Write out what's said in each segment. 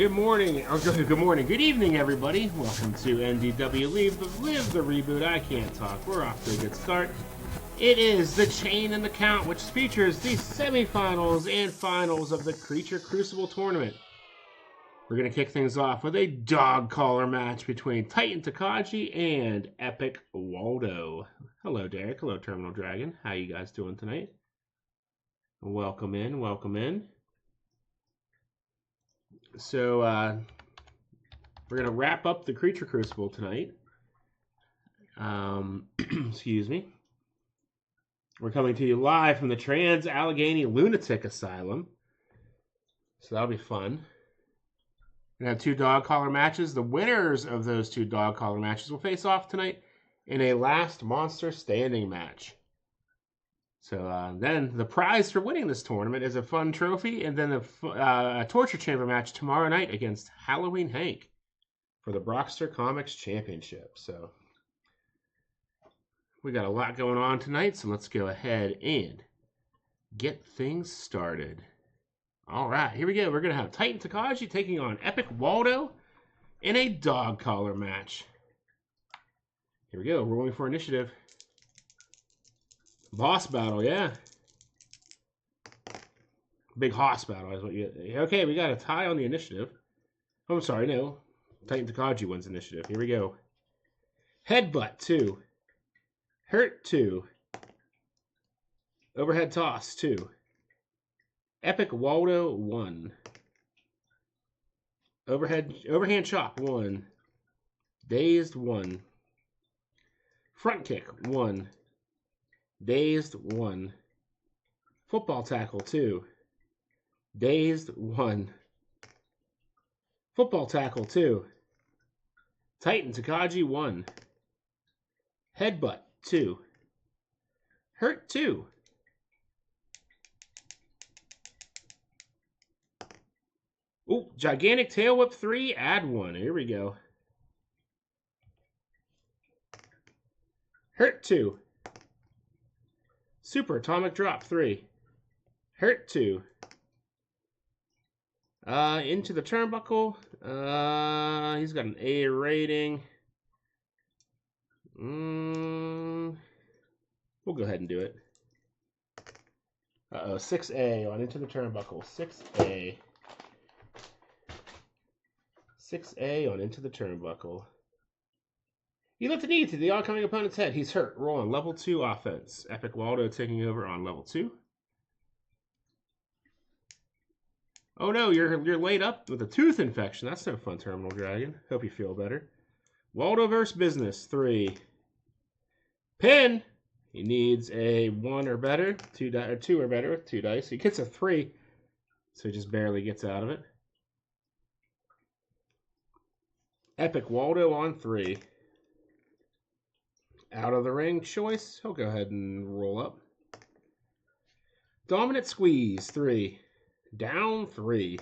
good morning, or good morning, good evening, everybody. Welcome to NDW Live the Reboot. I can't talk. We're off to a good start. It is the Chain and the Count, which features the semifinals and finals of the Creature Crucible tournament. We're going to kick things off with a dog collar match between Titan Tokage and Epic Whaldo. Hello, Derek. Hello, Terminal Dragon. How you guys doing tonight? Welcome in, welcome in. So, we're going to wrap up the Creature Crucible tonight. Excuse me. We're coming to you live from the Trans-Allegheny Lunatic Asylum. So that'll be fun. We're going to have two dog collar matches. The winners of those two dog collar matches will face off tonight in a last monster standing match. So then the prize for winning this tournament is a fun trophy, and then a torture chamber match tomorrow night against Halloween Hank for the Brockster Comics Championship. So we got a lot going on tonight, so let's go ahead and get things started. All right, here we go. We're going to have Titan Tokage taking on Epic Whaldo in a dog collar match. Here we go. Rolling for initiative. Boss battle, yeah. Big hoss battle is what you get. Okay, we got a tie on the initiative. Oh, I'm sorry, no. Titan Tokage wins initiative. Here we go. Headbutt 2. Hurt 2. Overhead toss 2. Epic Whaldo 1. Overhand chop 1. Dazed 1. Front kick 1. Dazed 1. Football tackle 2. Dazed 1. Football tackle 2. Titan Tokage 1. Headbutt 2. Hurt 2. Ooh, gigantic tail whip 3, add 1. Here we go. Hurt 2. Super atomic drop 3. Hurt 2. Into the turnbuckle. He's got an A rating. We'll go ahead and do it. 6A on into the turnbuckle. 6A. 6A on into the turnbuckle. You lift a knee to the oncoming opponent's head. He's hurt. Roll on level 2 offense. Epic Whaldo taking over on level 2. Oh no, you're laid up with a tooth infection. That's no fun, Terminal Dragon. Hope you feel better. Whaldo versus Business 3. Pin. He needs a 1 or better, 2 or better with 2 dice. He gets a 3, so he just barely gets out of it. Epic Whaldo on 3. Out of the ring choice. He'll go ahead and roll up. Dominant squeeze 3. Down 3.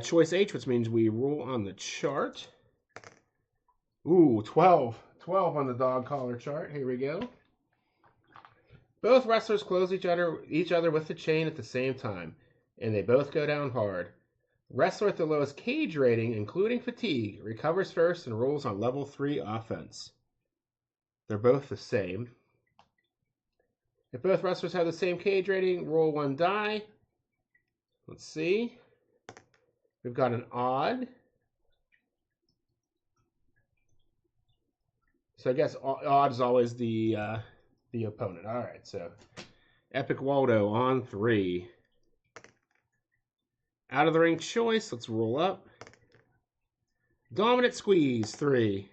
Choice H, which means we roll on the chart. Ooh, 12. 12 on the dog collar chart. Here we go. Both wrestlers close each other with the chain at the same time, and they both go down hard. Wrestler with the lowest cage rating, including fatigue, recovers first and rolls on level 3 offense. They're both the same. If both wrestlers have the same cage rating, roll 1 die. Let's see. We've got an odd. So I guess odd is always the opponent. All right, so Epic Whaldo on 3. Out of the ring choice, let's roll up. Dominant squeeze 3.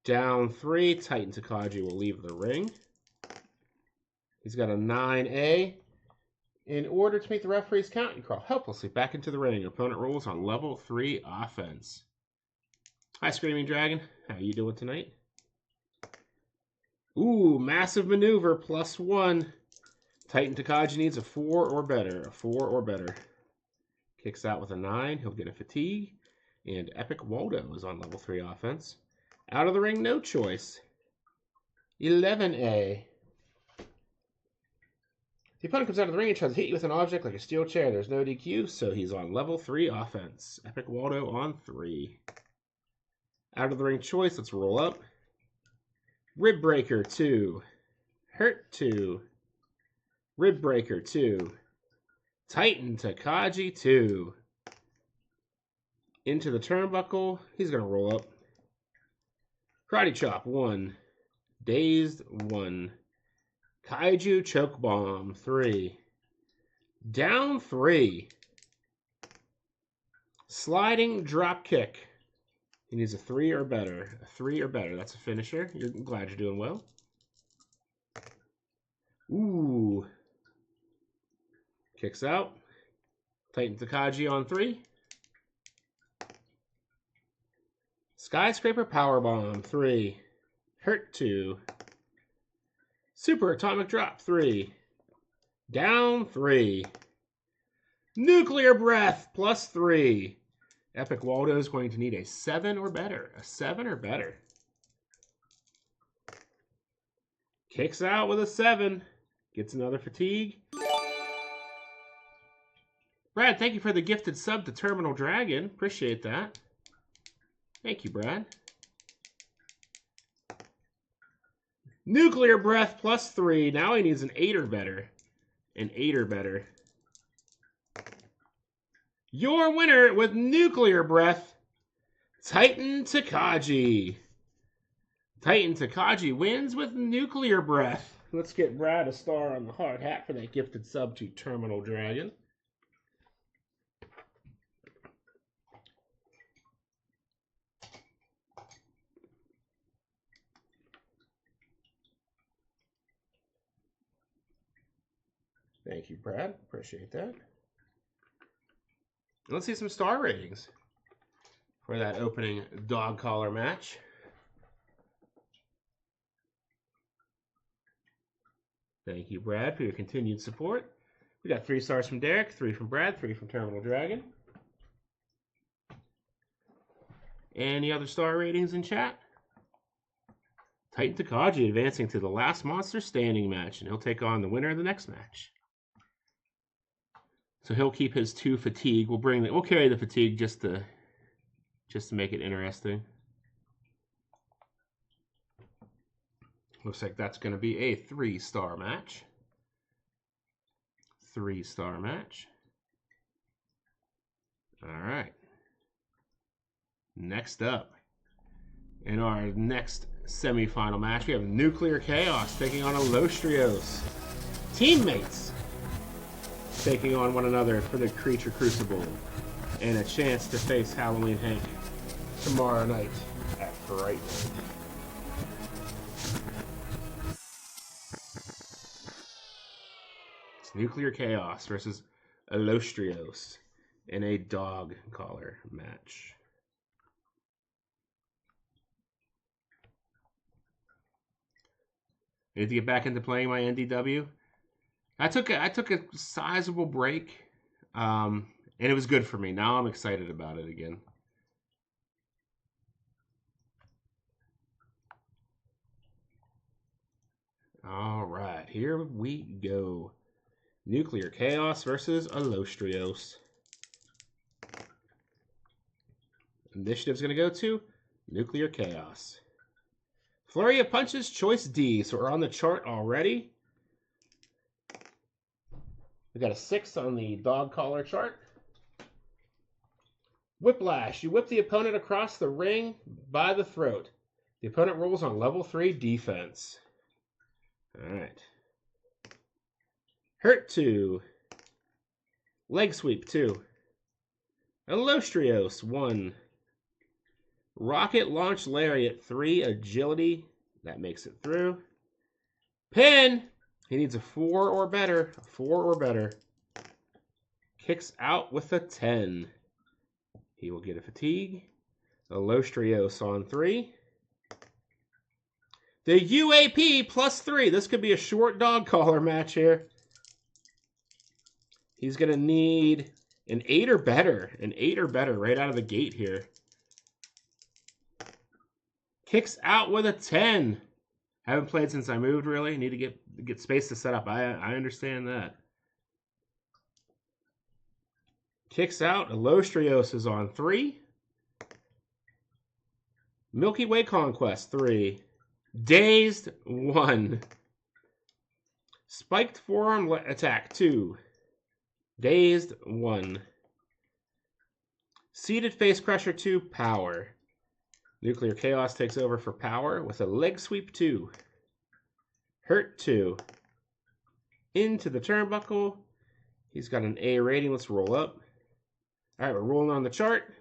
Down 3. Titan Tokage will leave the ring. He's got a 9A. In order to make the referee's count, you crawl helplessly back into the ring. Your opponent rolls on level 3 offense. Hi, Screaming Dragon. How you doing tonight? Ooh, massive maneuver +1. Titan Tokage needs a 4 or better. A 4 or better. Kicks out with a 9. He'll get a fatigue. And Epic Whaldo is on level 3 offense. Out of the ring, no choice. 11A. The opponent comes out of the ring and tries to hit you with an object like a steel chair. There's no DQ, so he's on level 3 offense. Epic Whaldo on 3. Out of the ring choice, let's roll up. Rib Breaker 2. Hurt 2. Rib Breaker 2. Titan Tokage 2. Into the turnbuckle. He's going to roll up. Karate Chop 1. Dazed 1. Kaiju Choke Bomb 3. Down 3. Sliding Drop Kick. He needs a 3 or better. A 3 or better. That's a finisher. I'm glad you're doing well. Ooh. Kicks out. Titan Tokage on 3. Skyscraper Powerbomb 3. Hurt 2. Super Atomic Drop 3. Down 3. Nuclear Breath plus 3. Epic Whaldo is going to need a 7 or better. A 7 or better. Kicks out with a 7. Gets another fatigue. Brad, thank you for the gifted sub to Terminal Dragon. Appreciate that. Thank you, Brad. Nuclear Breath plus 3. Now he needs an 8 or better. An 8 or better. Your winner with Nuclear Breath, Titan Tokage. Titan Tokage wins with Nuclear Breath. Let's get Brad a star on the hard hat for that gifted sub to Terminal Dragon. Thank you, Brad. Appreciate that. Let's see some star ratings for that opening dog collar match. Thank you, Brad, for your continued support. We got 3 stars from Derek, 3 from Brad, 3 from Terminal Dragon. Any other star ratings in chat? Titan Tokage advancing to the last monster standing match, and he'll take on the winner of the next match. So he'll keep his 2 fatigue. We'll carry the fatigue just to make it interesting. Looks like that's going to be a 3-star match. 3-star match. All right. Next up, in our next semifinal match, we have Nuclear Chaos taking on Allostrios. Teammates taking on one another for the Creature Crucible and a chance to face Halloween Hank tomorrow night at Fright Night. It's Nuclear Chaos versus Allostrios in a dog collar match. I need to get back into playing my NDW. I took a sizable break, and it was good for me. Now I'm excited about it again. All right, here we go. Nuclear Chaos versus Allostrios. Initiative's going to go to Nuclear Chaos. Flurry of Punches, choice D. So we're on the chart already. We got a 6 on the dog collar chart. Whiplash. You whip the opponent across the ring by the throat. The opponent rolls on level 3 defense. All right. Hurt 2. Leg sweep 2. Allostrios 1. Rocket launch lariat 3. Agility. That makes it through. Pin. He needs a 4 or better. A 4 or better. Kicks out with a 10. He will get a fatigue. Allostrios on 3. The UAP plus 3. This could be a short dog collar match here. He's going to need an 8 or better. An 8 or better right out of the gate here. Kicks out with a 10. Haven't played since I moved, really. Need to get space to set up. I understand that. Kicks out. Allostrios is on 3. Milky Way Conquest, 3. Dazed, 1. Spiked Forearm Attack, 2. Dazed, 1. Seated Face Crusher, 2. Power. Nuclear Chaos takes over for power with a Leg Sweep, 2. Hurt, 2. Into the turnbuckle. He's got an A rating. Let's roll up. All right, we're rolling on the chart.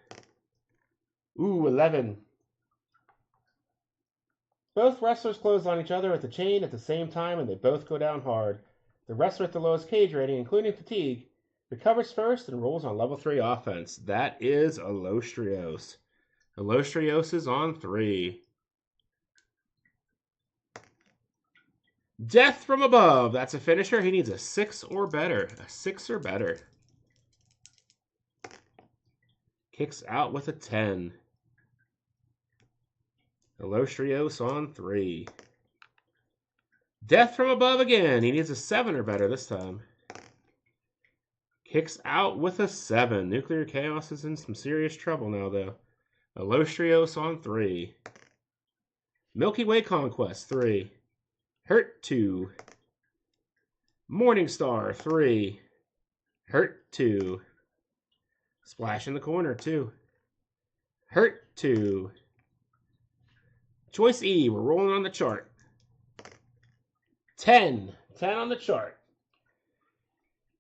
Ooh, 11. Both wrestlers close on each other with the chain at the same time, and they both go down hard. The wrestler with the lowest cage rating, including fatigue, recovers first and rolls on level 3 offense. That is Allostrios. Allostrios is on 3. Death from Above. That's a finisher. He needs a 6 or better. A 6 or better. Kicks out with a 10. Allostrios on 3. Death from Above again. He needs a 7 or better this time. Kicks out with a 7. Nuclear Chaos is in some serious trouble now, though. Allostrios on 3. Milky Way Conquest, 3. Hurt, 2. Morningstar, 3. Hurt, 2. Splash in the corner, 2. Hurt, 2. Choice E, we're rolling on the chart. 10. 10 on the chart.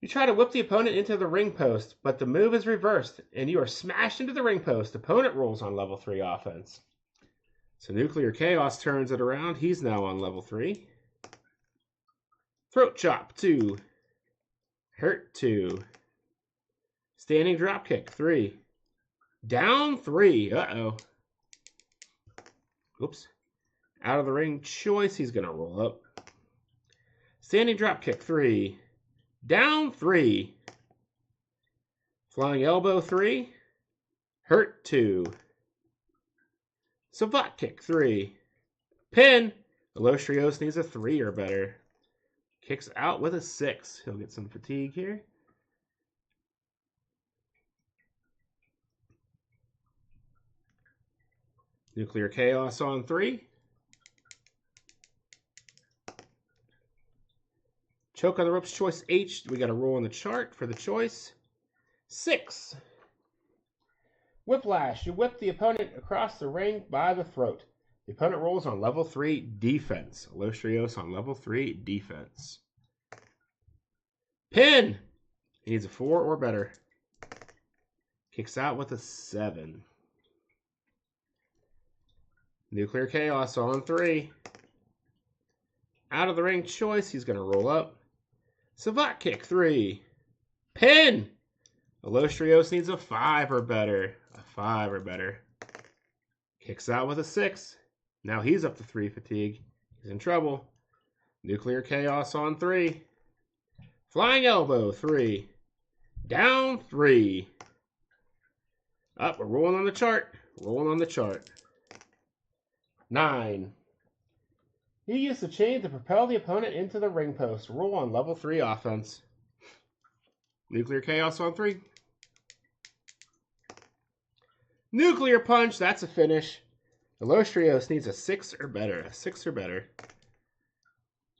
You try to whip the opponent into the ring post, but the move is reversed, and you are smashed into the ring post. Opponent rolls on level 3 offense. So Nuclear Chaos turns it around. He's now on level 3. Throat Chop, 2. Hurt, 2. Standing Dropkick, 3. Down, 3. Uh-oh. Oops. Out of the ring choice. He's going to roll up. Standing Dropkick, 3. Down, 3. Flying Elbow, 3. Hurt, 2. Savate Kick, 3. Pin. Allostrios needs a 3 or better. Kicks out with a 6. He'll get some fatigue here. Nuclear Chaos on 3. Choke on the ropes, choice H. We got to roll on the chart for the choice. 6. Whiplash. You whip the opponent across the ring by the throat. The opponent rolls on level 3 defense. Allostrios on level 3 defense. Pin. He needs a 4 or better. Kicks out with a 7. Nuclear Chaos on 3. Out of the ring choice. He's going to roll up. Savate Kick, 3. Pin. Allostrios needs a 5 or better. A 5 or better. Kicks out with a 6. Now he's up to 3 fatigue. He's in trouble. Nuclear Chaos on 3. Flying Elbow, 3. Down, 3. Up, we're rolling on the chart. Rolling on the chart. 9. You use the chain to propel the opponent into the ring post. Roll on level 3 offense. Nuclear Chaos on 3. Nuclear Punch, that's a finish. Allostrios needs a 6 or better. A 6 or better.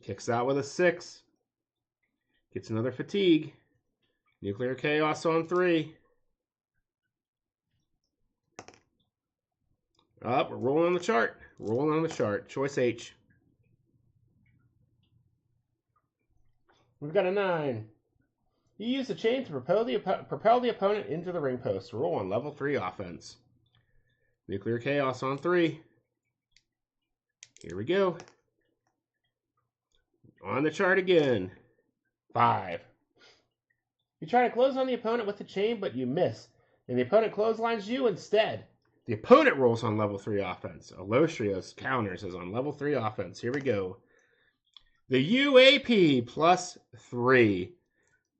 Kicks out with a 6. Gets another fatigue. Nuclear Chaos on 3. Up, we're rolling on the chart. Rolling on the chart. Choice H. We've got a 9. You use the chain to propel the opponent into the ring post. Roll on level 3 offense. Nuclear Chaos on 3. Here we go. On the chart again. 5. You try to close on the opponent with the chain, but you miss. And the opponent clotheslines you instead. The opponent rolls on level 3 offense. Allostrios counters as on level 3 offense. Here we go. The UAP plus 3.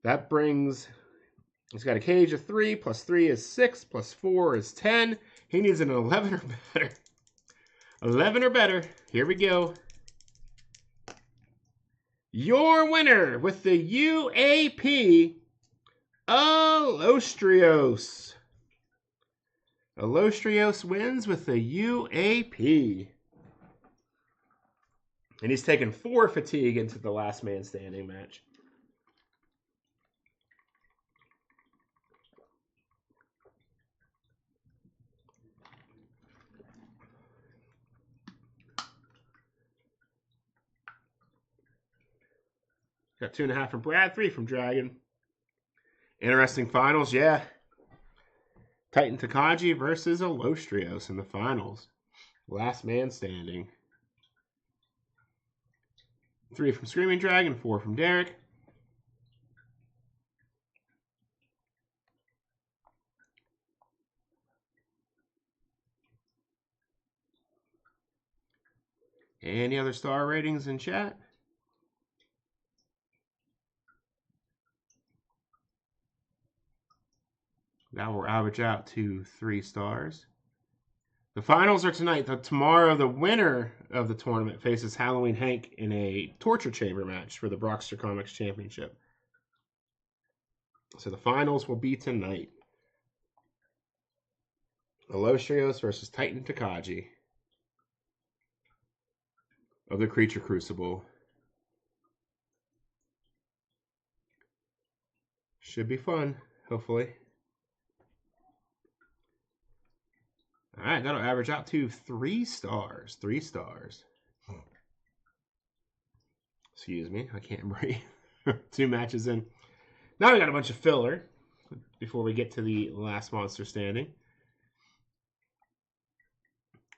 That brings, he's got a cage of 3, plus 3 is 6, plus 4 is 10. He needs an 11 or better. 11 or better. Here we go. Your winner with the UAP, Allostrios. Allostrios wins with the UAP. And he's taken 4 fatigue into the last man standing match. Got 2.5 from Brad, 3 from Dragon. Interesting finals, yeah. Taitan Tokage versus Allostrios in the finals. Last man standing. 3 from Screaming Dragon, 4 from Derek. Any other star ratings in chat? That will average out to 3 stars. The finals are tonight. Tomorrow, the winner of the tournament faces Halloween Hank in a torture chamber match for the Brockster Comics Championship. So the finals will be tonight. Allostrios versus Taitan Tokage of the Creature Crucible. Should be fun, hopefully. All right, that'll average out to 3 stars. 3 stars. Excuse me, I can't breathe. 2 matches in. Now we got a bunch of filler before we get to the last monster standing.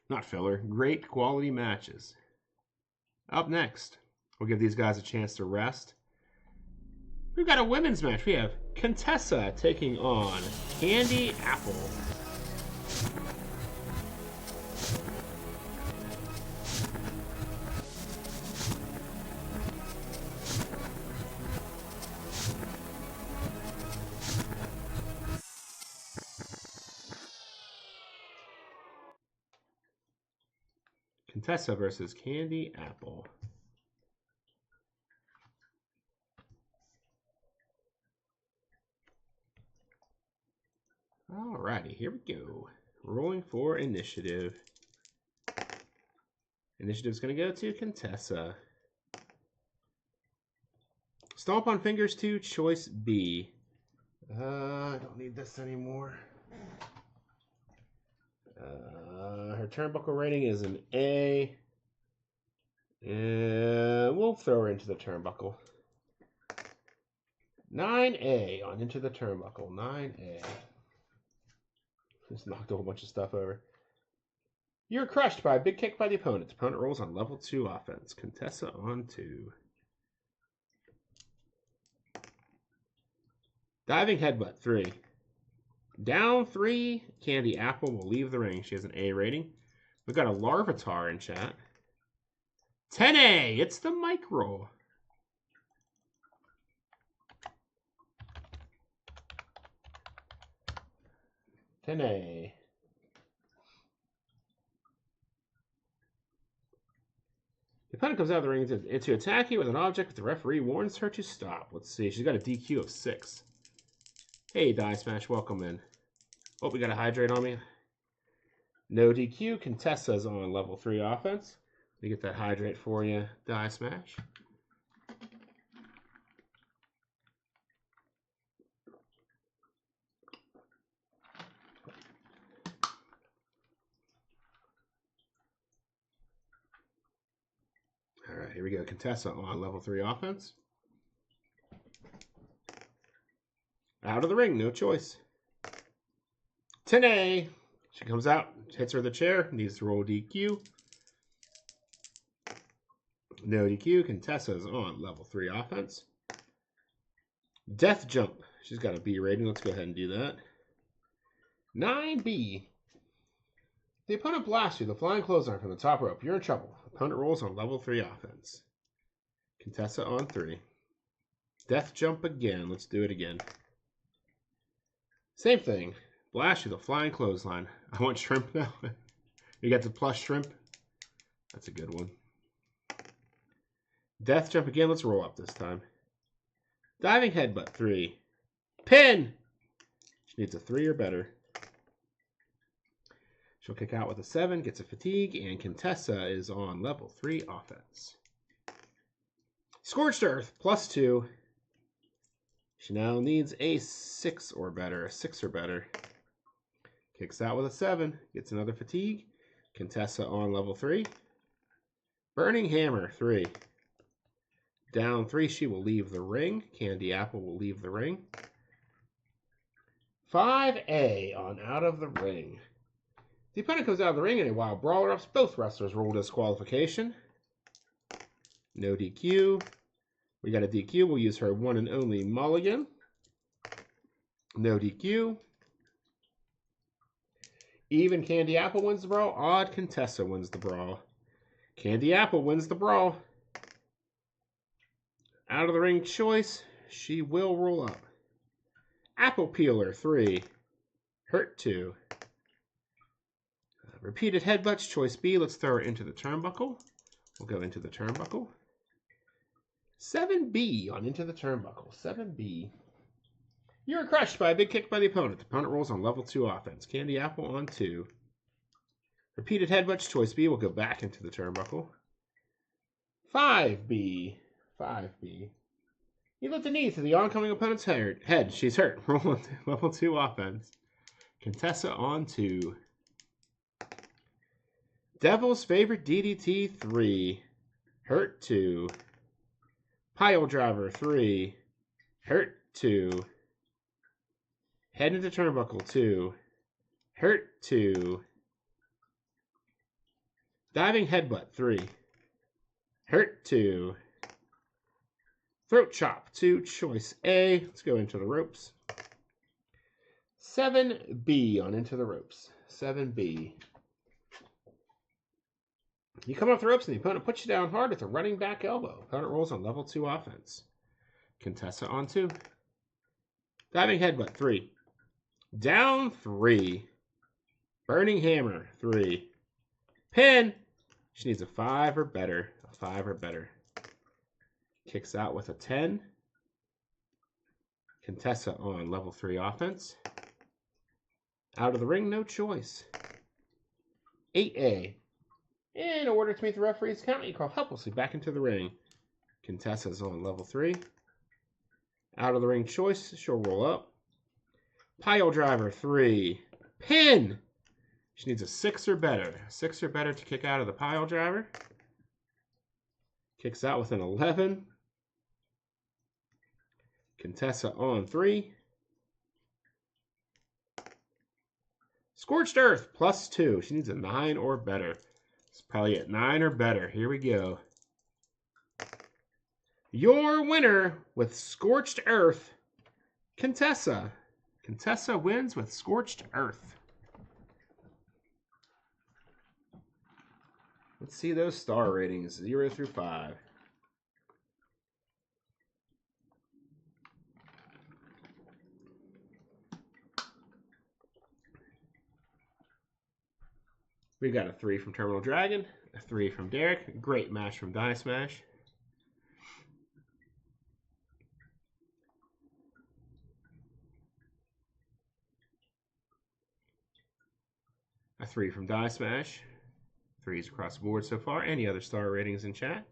Not filler, great quality matches. Up next, we'll give these guys a chance to rest. We've got a women's match. We have Contessa taking on Candy Apple. Contessa versus Candy Apple. Alrighty, here we go. Rolling for initiative. Initiative's going to go to Contessa. Stomp on Fingers 2, choice B. I don't need this anymore. Her turnbuckle rating is an A. And we'll throw her into the turnbuckle. 9A on into the turnbuckle. 9A. Just knocked a whole bunch of stuff over. You're crushed by a big kick by the opponent. The opponent rolls on level 2 offense. Contessa on 2. Diving headbutt 3. Down 3. Candy Apple will leave the ring. She has an A rating. We've got a Larvitar in chat. 10A. It's the mic roll. The opponent comes out of the ring to attack you with an object, but the referee warns her to stop. Let's see. She's got a DQ of 6. Hey, Die Smash. Welcome in. Oh, we got a hydrate on me. No DQ. Contessa's on level 3 offense. Let me get that hydrate for you, Die Smash. All right, here we go. Contessa on level 3 offense. Out of the ring, no choice. 10A. She comes out, hits her with the chair, needs to roll DQ. No DQ. Contessa's on level 3 offense. Death Jump. She's got a B rating. Let's go ahead and do that. 9B. The opponent blasts you. The flying clothesline from the top rope. You're in trouble. Opponent rolls on level 3 offense. Contessa on 3. Death Jump again. Let's do it again. Same thing. Blast you. The flying clothesline. I want shrimp now. You got the plus shrimp. That's a good one. Death jump again. Let's roll up this time. Diving headbutt 3. Pin! She needs a 3 or better. She'll kick out with a 7, gets a fatigue, and Contessa is on level 3 offense. Scorched Earth, +2. She now needs a 6 or better. A 6 or better. Kicks out with a 7, gets another fatigue. Contessa on level 3. Burning Hammer, 3. Down 3, she will leave the ring. Candy Apple will leave the ring. 5A on out of the ring. The opponent comes out of the ring in a wild brawler-ups. Both wrestlers roll disqualification. No DQ. We got a DQ. We'll use her one and only mulligan. No DQ. Even Candy Apple wins the brawl. Odd Contessa wins the brawl. Candy Apple wins the brawl. Out of the ring choice. She will roll up. Apple Peeler, 3. Hurt 2. Repeated headbutts, choice B. Let's throw her into the turnbuckle. We'll go into the turnbuckle. 7B on into the turnbuckle. 7B. You are crushed by a big kick by the opponent. The opponent rolls on level 2 offense. Candy Apple on 2. Repeated headbutts, choice B. We'll go back into the turnbuckle. 5B. 5B. You lift the knee to the oncoming opponent's head. She's hurt. Roll on level 2 offense. Contessa on 2. Devil's Favorite DDT, 3. Hurt 2. Pile Driver, 3. Hurt 2. Head into turnbuckle, 2. Hurt 2. Diving Headbutt, 3. Hurt 2. Throat Chop, 2. Choice A. Let's go into the ropes. 7B on into the ropes. 7B. You come off the ropes and the opponent puts you down hard with a running back elbow. Opponent rolls on level 2 offense. Contessa on 2. Diving Headbutt, 3. Down 3. Burning Hammer, 3. Pin! She needs a 5 or better. A 5 or better. Kicks out with a 10. Contessa on level 3 offense. Out of the ring, no choice. 8A. In order to meet the referee's count, you call helplessly back into the ring. Contessa's on level 3. Out of the ring choice, she'll roll up. Pile Driver, 3. Pin! She needs a 6 or better. 6 or better to kick out of the Pile Driver. Kicks out with an 11. Contessa on 3. Scorched Earth, +2. She needs a 9 or better. It's probably at 9 or better. Here we go. Your winner with Scorched Earth, Contessa. Contessa wins with Scorched Earth. Let's see those star ratings, 0 through 5. We got a 3 from Terminal Dragon, a 3 from Derek, great match from Die Smash. A 3 from Die Smash. 3s across the board so far. Any other star ratings in chat?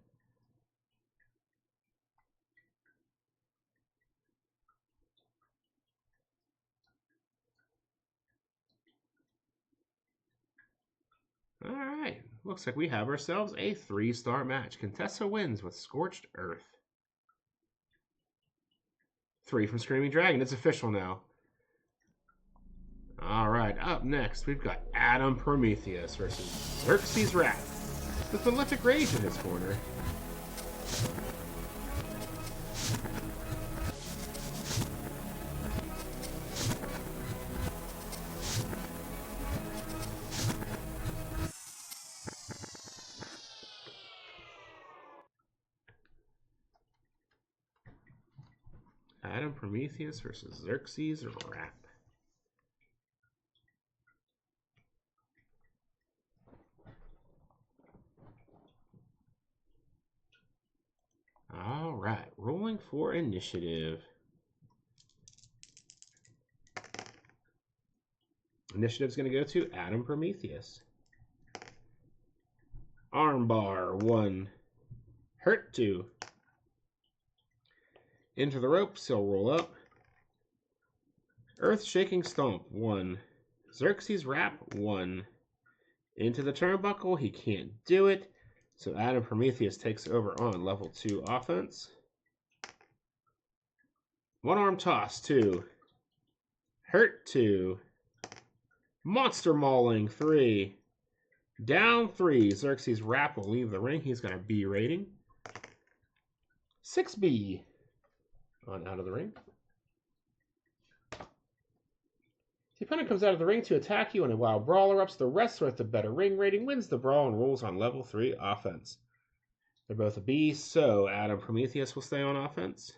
All right. Looks like we have ourselves a 3-star match. Contessa wins with Scorched Earth. 3 from Screaming Dragon. It's official now. All right. Up next, we've got Adam Prometheus versus Xerxes Rapp with Malefic Rage in his corner. Adam Prometheus versus Xerxes Rapp. All right, rolling for initiative. Initiative's going to go to Adam Prometheus. Armbar, 1. Hurt, 2. Into the ropes, he'll roll up. Earth-shaking stomp, 1. Xerxes Rapp, 1. Into the turnbuckle, he can't do it. So Adam Prometheus takes over on level 2 offense. One-arm toss, 2. Hurt, 2. Monster mauling, 3. Down, 3. Xerxes Rapp will leave the ring. He's got a B rating. 6B on out of the ring. The opponent comes out of the ring to attack you, and while brawler ups, the wrestler with the better ring rating wins the brawl and rolls on level 3 offense. They're both a B, so Adam Prometheus will stay on offense.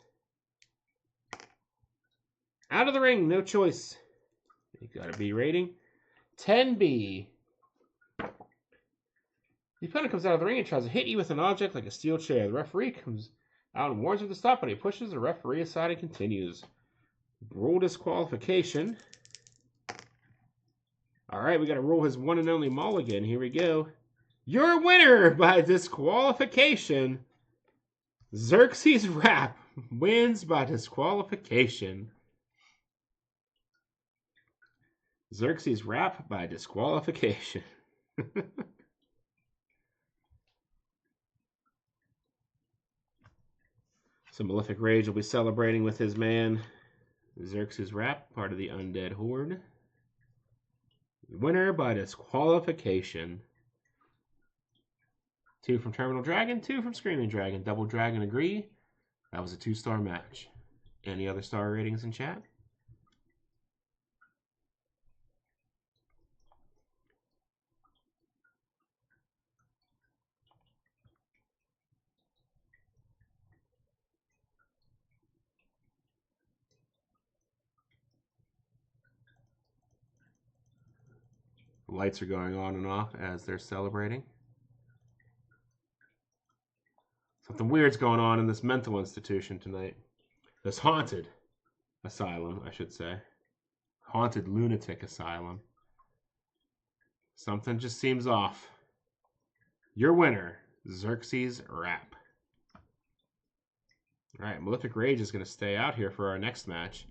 Out of the ring, no choice. You got a B rating. 10B. The opponent comes out of the ring and tries to hit you with an object like a steel chair. The referee comes out and warns him to stop, but he pushes the referee aside and continues. Rule disqualification. All right, we got to roll his one and only mulligan. Here we go. Your winner by disqualification. Xerxes Rapp wins by disqualification. Xerxes Rapp by disqualification. So Malefic Rage will be celebrating with his man, Xerxes Rapp, part of the Undead Horde. Winner by disqualification. 2 from Terminal Dragon, 2 from Screaming Dragon. Double Dragon agree. That was a 2-star match. Any other star ratings in chat? Lights are going on and off as they're celebrating. Something weird's going on in this mental institution tonight. This haunted asylum, I should say. Haunted lunatic asylum. Something just seems off. Your winner, Xerxes Rapp. Alright, Malefic Rage is going to stay out here for our next match.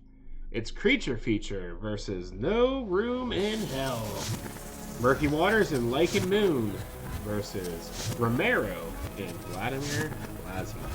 It's Creature Feature versus No Room in Hell. Murky Waters and Lichen Moon versus Romero and Vladimir Plasma.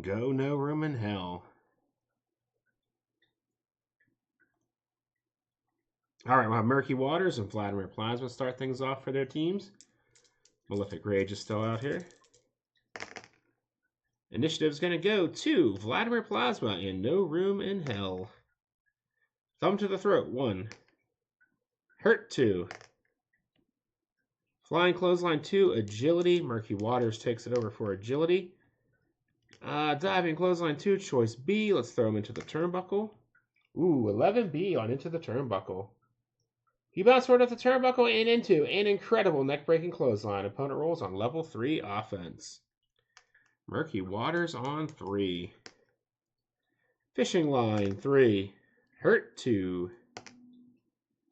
Go No Room in Hell. All right, we'll have Murky Waters and Vladimir Plasma start things off for their teams. Malefic Rage is still out here. Initiative's going to go to Vladimir Plasma and No Room in Hell. Thumb to the throat, 1. Hurt, 2. Flying Clothesline, 2. Agility. Murky Waters takes it over for agility. Diving Clothesline, 2. Choice B. Let's throw him into the turnbuckle. Ooh, 11B on into the turnbuckle. He bounced forward at the turnbuckle and into an incredible neck-breaking clothesline. Opponent rolls on level 3 offense. Murky Waters on 3. Fishing Line, 3. Hurt, 2.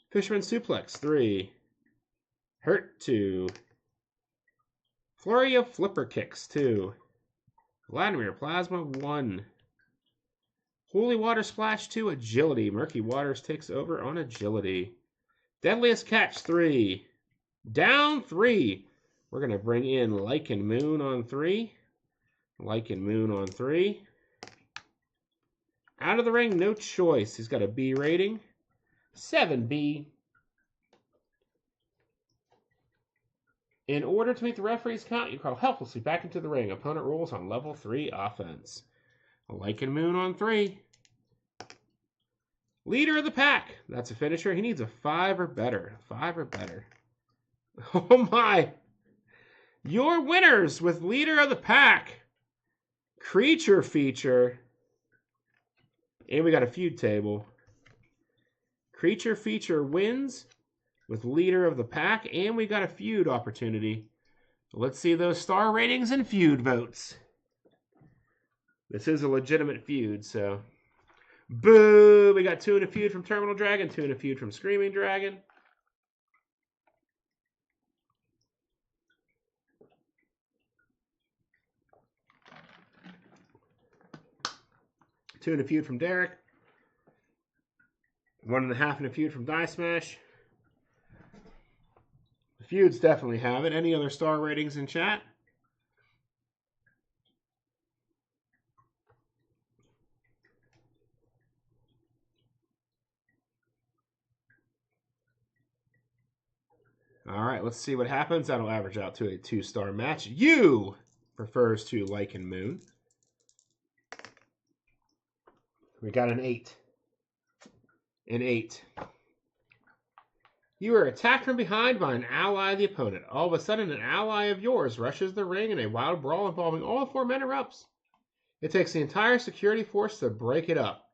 Fisherman Suplex, 3. Hurt, 2. Flurry of Flipper Kicks, 2. Vladimir Plasma, 1. Holy Water Splash, 2. Agility. Murky Waters takes over on agility. Deadliest Catch, 3. Down, 3. We're going to bring in Lichen Moon on 3. Lichen Moon on 3. Out of the ring, no choice. He's got a B rating. 7B. In order to meet the referee's count, you crawl helplessly back into the ring. Opponent rolls on level 3 offense. Lichen Moon on 3. Leader of the pack. That's a finisher. He needs a 5 or better. 5 or better. Oh my. Your winners with leader of the pack. Creature feature. And we got a feud table. Creature feature wins with leader of the pack. And we got a feud opportunity. Let's see those star ratings and feud votes. This is a legitimate feud, so. Boo! We got 2 in a feud from Terminal Dragon, 2 in a feud from Screaming Dragon. Two in a feud from Derek. 1.5 in a feud from Die Smash. The feuds definitely have it. Any other star ratings in chat? All right, let's see what happens. That'll average out to a 2-star match. You prefers to Lycan Moon. We got an 8. An 8. You are attacked from behind by an ally of the opponent. All of a sudden, an ally of yours rushes the ring in a wild brawl involving all 4 men erupts. It takes the entire security force to break it up.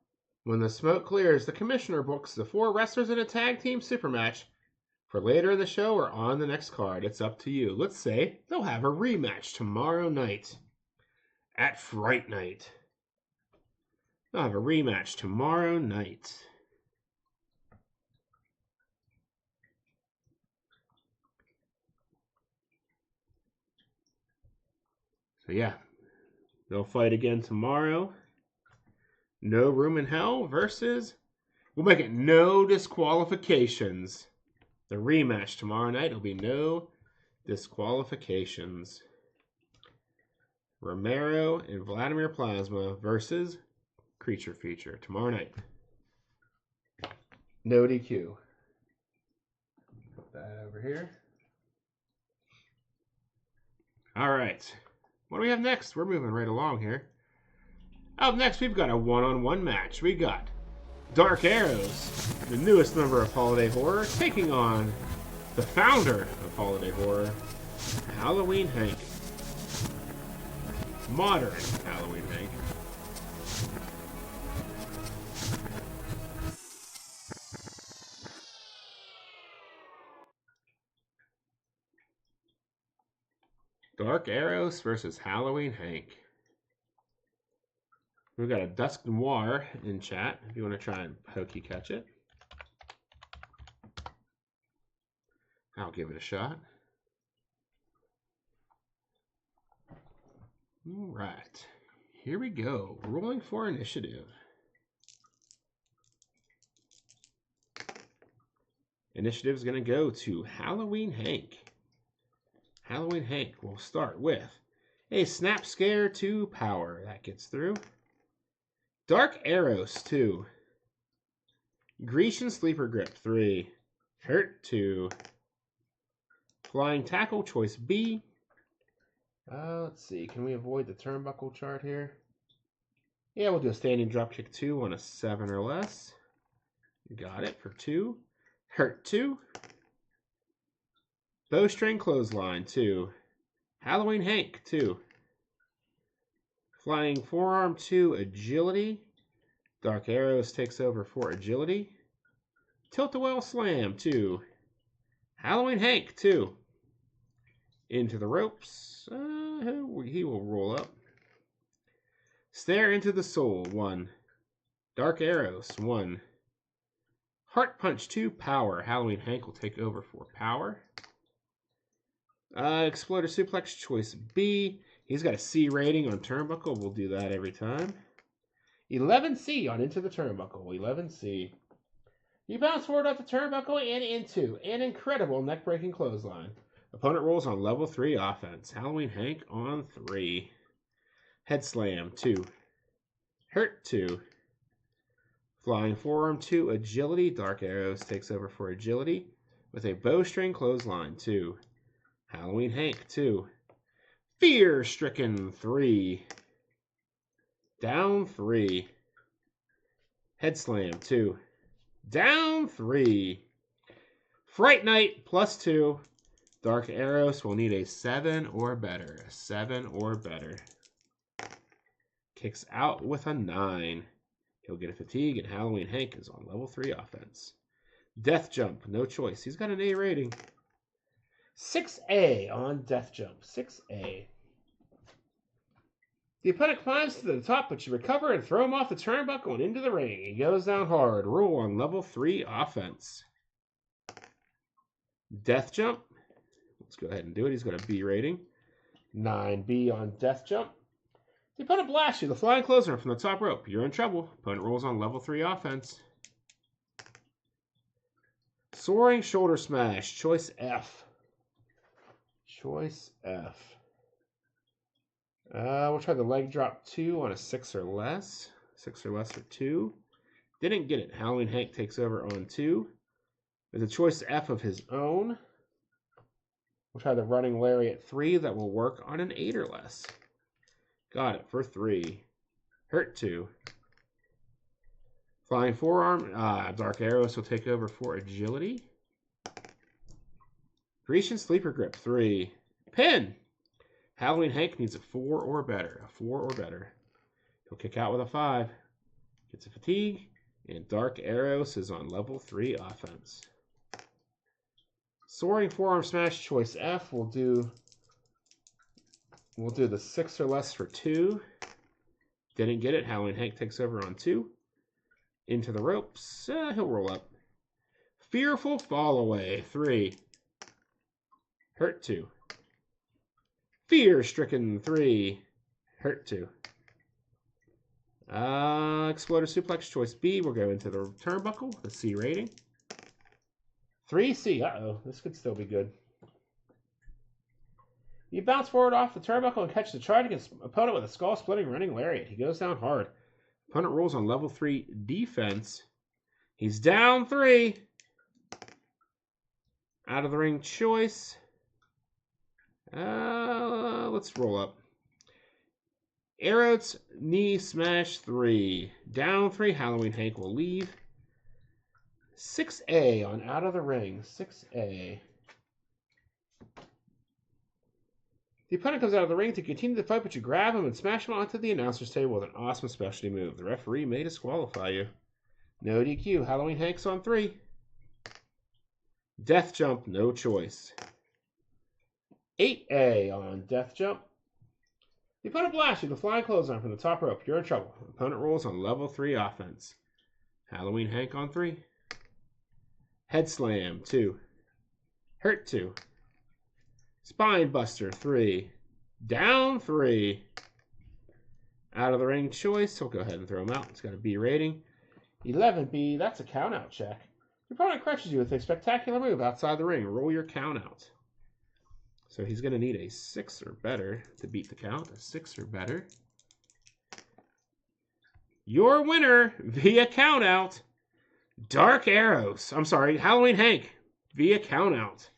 When the smoke clears, the commissioner books the 4 wrestlers in a tag team super match for later in the show or on the next card. It's up to you. Let's say they'll have a rematch tomorrow night at Fright Night. They'll have a rematch tomorrow night. So yeah, they'll fight again tomorrow. No Room in Hell versus, we'll make it no disqualifications. The rematch tomorrow night will be no disqualifications. Romero and Vladimir Plasma versus Creature Feature tomorrow night. No DQ. Put that over here. All right. What do we have next? We're moving right along here. Up next, we've got a one-on-one match. We got Dark Arrows, the newest member of Holiday Horror, taking on the founder of Holiday Horror, Halloween Hank. Modern Halloween Hank. Dark Arrows versus Halloween Hank. We've got a Dusk Noir in chat if you want to try and pokey catch it. I'll give it a shot. All right. Here we go. Rolling for initiative. Initiative is going to go to Halloween Hank. Halloween Hank will start with a Snap Scare 2 power. That gets through. Dark Arrows 2. Grecian Sleeper Grip 3. Hurt 2. Flying Tackle Choice B. Let's see. Can we avoid the turnbuckle chart here? Yeah, we'll do a Standing Dropkick 2 on a 7 or less. Got it for 2. Hurt 2. Bowstring Clothesline 2. Halloween Hank 2. Flying Forearm 2, Agility. Dark Arrows takes over for Agility. Tilt-A-Well Slam 2. Halloween Hank 2. Into the ropes. He will roll up. Stare into the Soul 1. Dark Arrows 1. Heart Punch 2, Power. Halloween Hank will take over for Power. Exploder Suplex Choice B. He's got a C rating on Turnbuckle. We'll do that every time. 11C on Into the Turnbuckle. 11C. You bounce forward off the Turnbuckle and into an incredible neck-breaking clothesline. Opponent rolls on level 3 offense. Halloween Hank on 3. Head Slam 2. Hurt 2. Flying Forearm 2, Agility. Dark Arrows takes over for Agility with a Bowstring Clothesline 2. Halloween Hank 2. Fear Stricken 3. Down 3. Head Slam 2. Down 3. Fright Knight +2. Dark Arrows will need a 7 or better. 7 or better. Kicks out with a 9. He'll get a fatigue, and Halloween Hank is on level 3 offense. Death Jump, no choice. He's got an A rating. 6A on Death Jump. 6A. The opponent climbs to the top, but you recover and throw him off the turnbuckle and into the ring. He goes down hard. Rule on level 3 offense. Death Jump. Let's go ahead and do it. He's got a B rating. 9B on Death Jump. The opponent blasts you. The flying closer from the top rope. You're in trouble. Opponent rolls on level 3 offense. Soaring Shoulder Smash. Choice F. Choice F. We'll try the leg drop 2 on a 6 or less. 6 or less for 2. Didn't get it. Halloween Hank takes over on 2. There's a choice F of his own. We'll try the running lariat 3. That will work on an 8 or less. Got it for 3. Hurt 2. Flying forearm. Dark Arrows will take over for agility. Grecian Sleeper Grip 3. Pin. Halloween Hank needs a 4 or better. A 4 or better. He'll kick out with a 5. Gets a fatigue. And Dark Arrows is on level 3 offense. Soaring Forearm Smash choice F. We'll do the 6 or less for 2. Didn't get it. Halloween Hank takes over on 2. Into the ropes. He'll roll up. Fearful Fall Away 3. Hurt 2. Fear Stricken 3. Hurt 2. Exploder Suplex choice B. We'll go into the turnbuckle. The C rating. 3C. Uh-oh. This could still be good. You bounce forward off the turnbuckle and catch the charge against opponent with a skull-splitting running lariat. He goes down hard. Opponent rolls on level 3 defense. He's down 3. Out of the ring choice. Let's roll up. Arrow's Knee Smash 3. Down 3. Halloween Hank will leave. 6A on Out of the Ring. 6A. The opponent comes out of the ring to continue the fight, but you grab him and smash him onto the announcer's table with an awesome specialty move. The referee may disqualify you. No DQ. Halloween Hank's on 3. Death Jump, no choice. 8A on Death Jump. The opponent blasts you. The flying clothesline from the top rope. You're in trouble. Opponent rolls on level 3 offense. Halloween Hank on 3. Head Slam, 2. Hurt 2. Spine Buster, 3. Down 3. Out of the ring choice. We'll go ahead and throw him out. It's got a B rating. 11B, that's a count out check. Your opponent crushes you with a spectacular move outside the ring. Roll your count out. So he's going to need a 6 or better to beat the count. A 6 or better. Your winner via count out. Dark Arrows. I'm sorry, Halloween Hank via count out.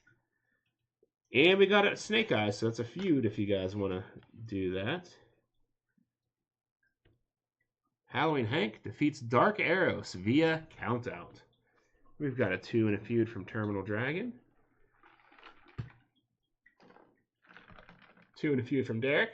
And we got a Snake Eyes, so that's a feud if you guys want to do that. Halloween Hank defeats Dark Arrows via countout. We've got a 2 and a feud from Terminal Dragon. 2 and a feud from Derek.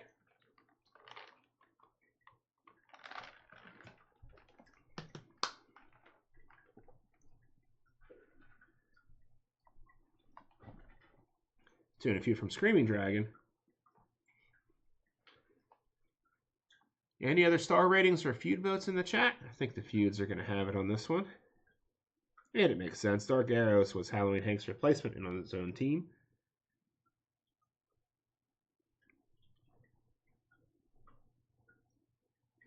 Two and a feud from Screaming Dragon. Any other star ratings or feud votes in the chat? I think the feuds are going to have it on this one. And it makes sense. Dark Arrows was Halloween Hank's replacement and on his own team.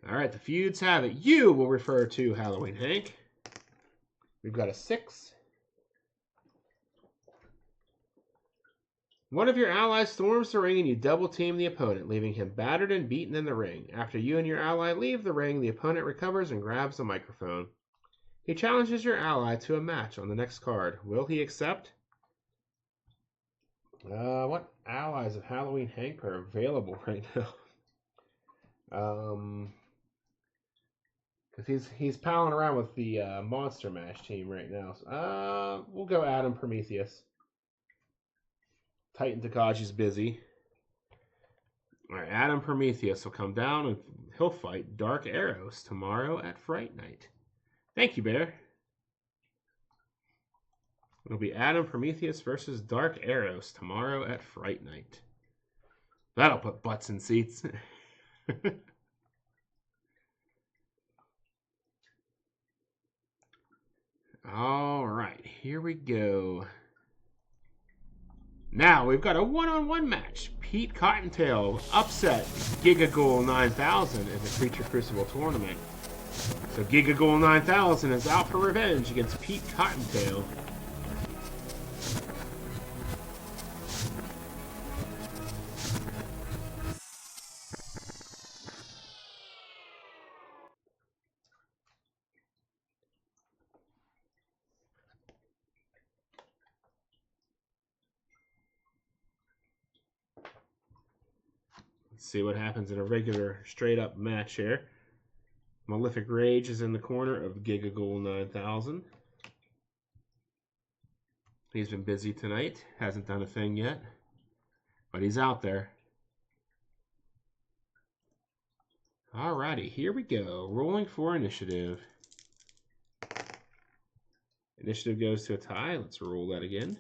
All right, the feuds have it. You will refer to Halloween Hank. We've got a 6. One of your allies storms the ring and you double team the opponent, leaving him battered and beaten in the ring. After you and your ally leave the ring, the opponent recovers and grabs the microphone. He challenges your ally to a match on the next card. Will he accept? What allies of Halloween Hank are available right now? Because he's palling around with the Monster Mash team right now. So, we'll go Adam Prometheus. Titan Tokage's busy. All right, Adam Prometheus will come down and he'll fight Dark Arrows tomorrow at Fright Night. Thank you, Bear. It'll be Adam Prometheus versus Dark Arrows tomorrow at Fright Night. That'll put butts in seats. All right, here we go. Now we've got a one-on-one match. Pete Cottontail upset Gigaghoul 9000 in the Creature Crucible tournament. So Gigaghoul 9000 is out for revenge against Pete Cottontail. See what happens in a regular straight-up match here. Malefic Rage is in the corner of Gigaghoul 9000. He's been busy tonight. Hasn't done a thing yet. But he's out there. Alrighty, here we go. Rolling for initiative. Initiative goes to a tie. Let's roll that again.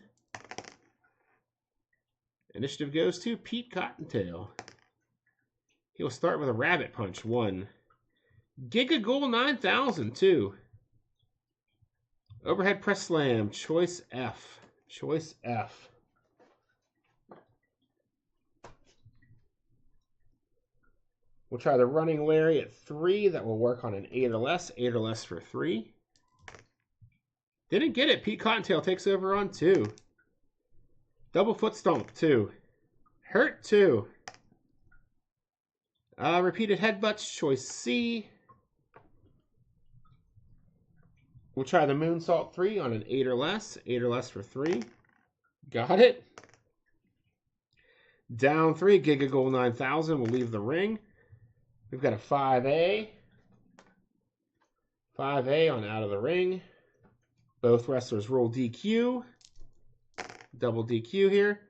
Initiative goes to Pete Cottontail. He'll start with a Rabbit Punch, 1. Gigaghoul 9000, 2. Overhead Press Slam, Choice F. Choice F. We'll try the Running Lariat 3. That will work on an 8 or less. 8 or less for 3. Didn't get it. Pete Cottontail takes over on 2. Double Foot Stomp, 2. Hurt, 2. Repeated Headbutts, Choice C. We'll try the Moonsault 3 on an 8 or less. 8 or less for 3. Got it. Down 3, Gigaghoul 9000 will leave the ring. We've got a 5A. 5A on out of the ring. Both wrestlers roll DQ. Double DQ here.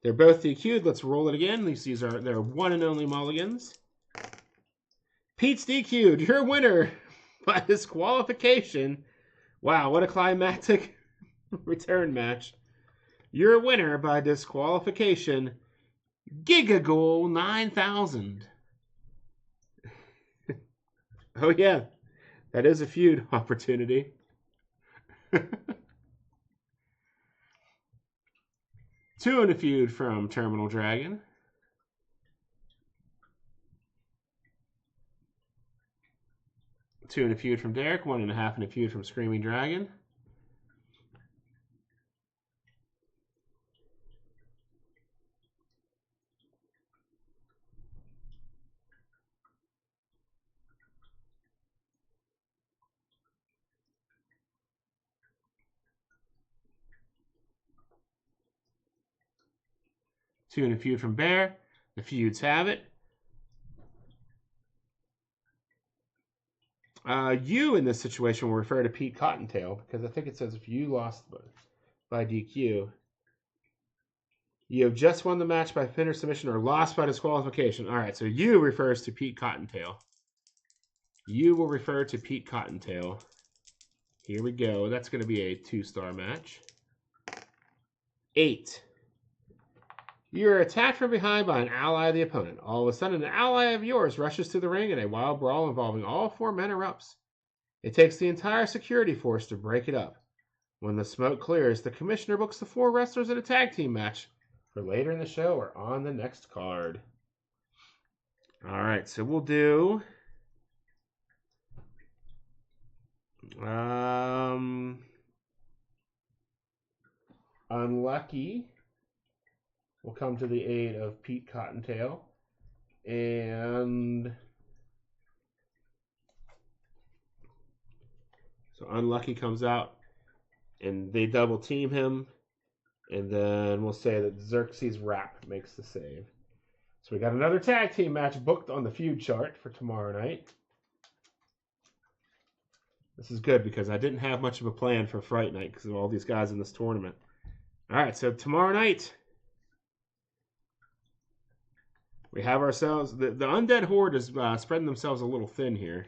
They're both DQ'd. Let's roll it again. These are their one and only mulligans. Pete's DQ'd. Your winner by disqualification. Wow, what a climactic return match. Your winner by disqualification, Gigaghoul 9000. Oh yeah, that is a feud opportunity. 2 in a feud from Terminal Dragon. 2 in a feud from Derek. 1.5 in a feud from Screaming Dragon. Two in a feud from Bear. The feuds have it. You in this situation will refer to Pete Cottontail because I think it says if you lost by DQ, you have just won the match by pin or submission or lost by disqualification. All right, so you refers to Pete Cottontail. You will refer to Pete Cottontail. Here we go. That's going to be a 2-star match. 8. You're attacked from behind by an ally of the opponent. All of a sudden, an ally of yours rushes to the ring in a wild brawl involving all 4 men erupts. It takes the entire security force to break it up. When the smoke clears, the commissioner books the 4 wrestlers in a tag team match for later in the show or on the next card. All right, so we'll do... Unlucky will come to the aid of Pete Cottontail. And so Unlucky comes out and they double team him. And then we'll say that Xerxes Rapp makes the save. So we got another tag team match booked on the feud chart for tomorrow night. This is good because I didn't have much of a plan for Fright Night because of all these guys in this tournament. All right, so tomorrow night, we have ourselves... The Undead Horde is spreading themselves a little thin here.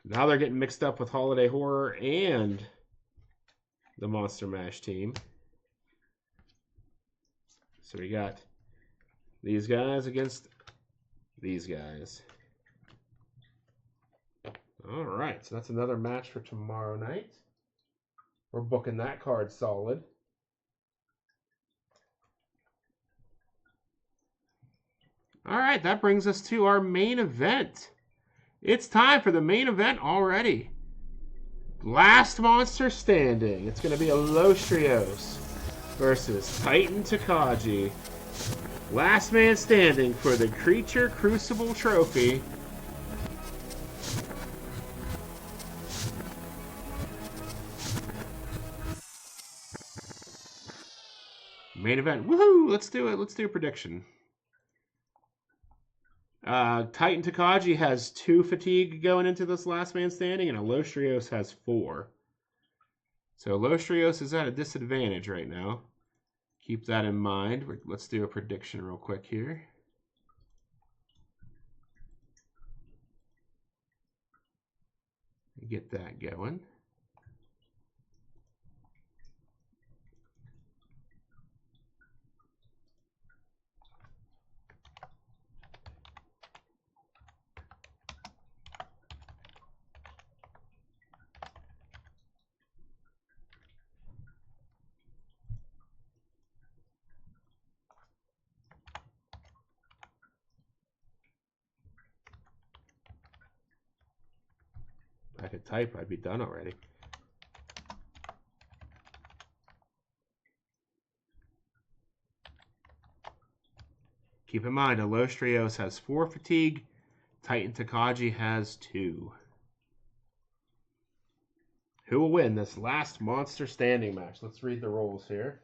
Now they're getting mixed up with Holiday Horror and the Monster Mash team. So we got these guys against these guys. All right, so that's another match for tomorrow night. We're booking that card solid. All right, that brings us to our main event. It's time for the main event already. Last monster standing. It's going to be Allostrios versus Titan Tokage. Last man standing for the Creature Crucible trophy. Main event. Woohoo! Let's do it. Let's do a prediction. Titan Tokage has 2 fatigue going into this last man standing, and Allostrios has 4. So Allostrios is at a disadvantage right now. Keep that in mind. Let's do a prediction real quick here. Get that going. If I could type, I'd be done already. Keep in mind, Allostrios has 4 fatigue. Titan Tokage has 2. Who will win this last monster standing match? Let's read the rules here.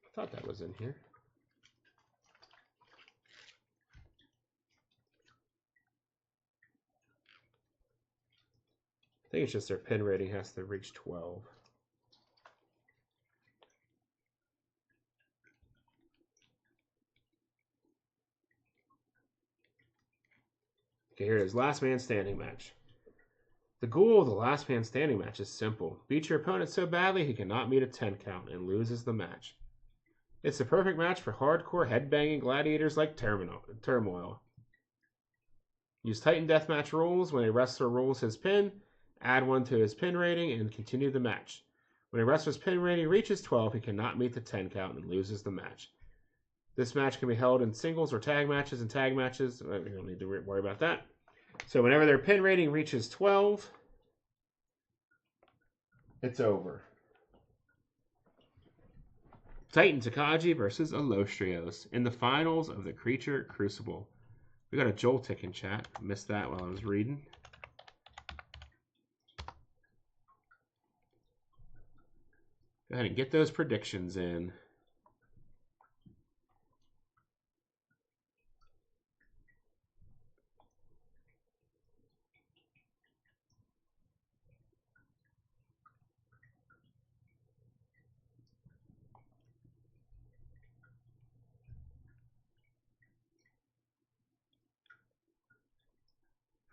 I thought that was in here. I think it's just their pin rating has to reach 12. Okay, here it is. Last man standing match. The goal of the last man standing match is simple. Beat your opponent so badly he cannot meet a 10 count and loses the match. It's the perfect match for hardcore headbanging gladiators like Turmoil. Use Titan Deathmatch rules. When a wrestler rolls his pin, add 1 to his pin rating and continue the match. When a wrestler's pin rating reaches 12, he cannot meet the 10 count and loses the match. This match can be held in singles or tag matches. We don't need to worry about that. So whenever their pin rating reaches 12, it's over. Titan Tokage versus Allostrios in the finals of the Creature Crucible. We got a Joel tick in chat. Missed that while I was reading. Go ahead and get those predictions in.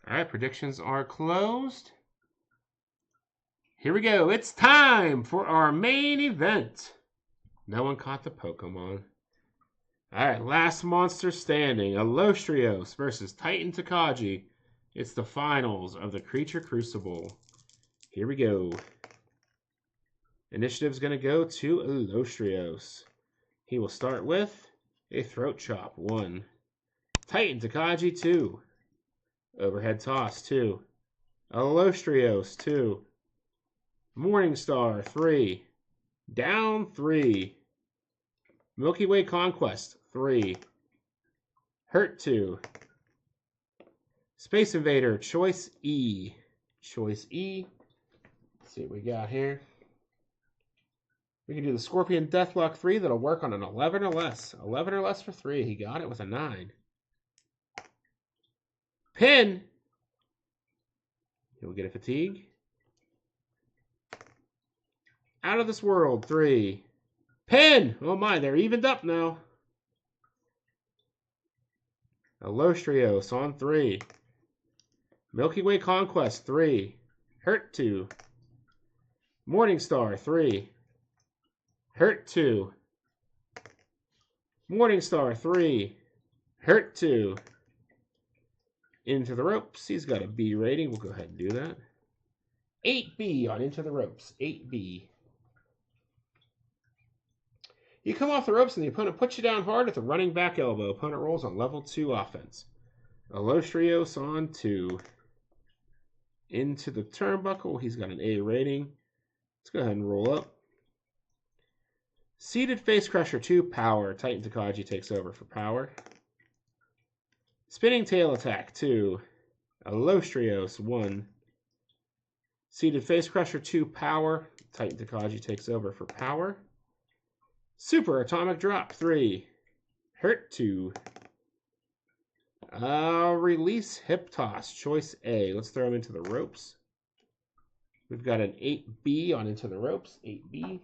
All right, predictions are closed. Here we go. It's time for our main event. No one caught the Pokemon. All right, last monster standing. Allostrios versus Titan Tokage. It's the finals of the Creature Crucible. Here we go. Initiative's going to go to Allostrios. He will start with a Throat Chop, 1. Titan Tokage, 2. Overhead Toss, 2. Allostrios, 2. Morningstar, 3. Down, 3. Milky Way Conquest, 3. Hurt 2. Space Invader, choice E. Choice E. Let's see what we got here. We can do the Scorpion Deathlock 3. That'll work on an 11 or less. 11 or less for 3. He got it with a 9. Pin. He'll get a fatigue. Out of this world, 3. Pin. Oh my, they're evened up now. Allostrios on 3. Milky Way Conquest, 3. Hurt 2. Morningstar, 3. Hurt 2. Morningstar, 3. Hurt 2. Into the Ropes. He's got a B rating. We'll go ahead and do that. 8B on Into the Ropes. 8B. You come off the ropes and the opponent puts you down hard at the running back elbow. Opponent rolls on level 2 offense. Allostrios on 2. Into the Turnbuckle. He's got an A rating. Let's go ahead and roll up. Seated Face Crusher 2, Power. Titan Tokage takes over for Power. Spinning Tail Attack 2. Allostrios 1. Seated Face Crusher 2, Power. Titan Tokage takes over for Power. Super Atomic Drop 3. Hurt 2. Release Hip Toss, choice A. Let's throw him into the ropes. We've got an 8B on Into the Ropes. 8B.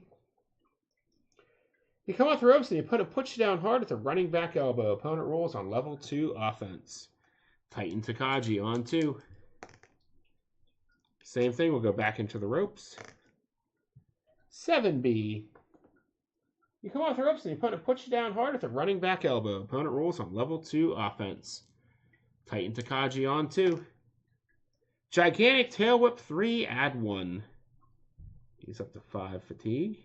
You come off the ropes and the opponent puts you down hard at the running back elbow. Opponent rolls on level 2 offense. Titan Tokage on 2. Same thing, we'll go back into the ropes. 7B. You come off the ropes and the opponent puts you down hard at the running back elbow. Opponent rolls on level 2 offense. Titan Tokage on 2. Gigantic Tail Whip 3, add 1. He's up to 5 fatigue.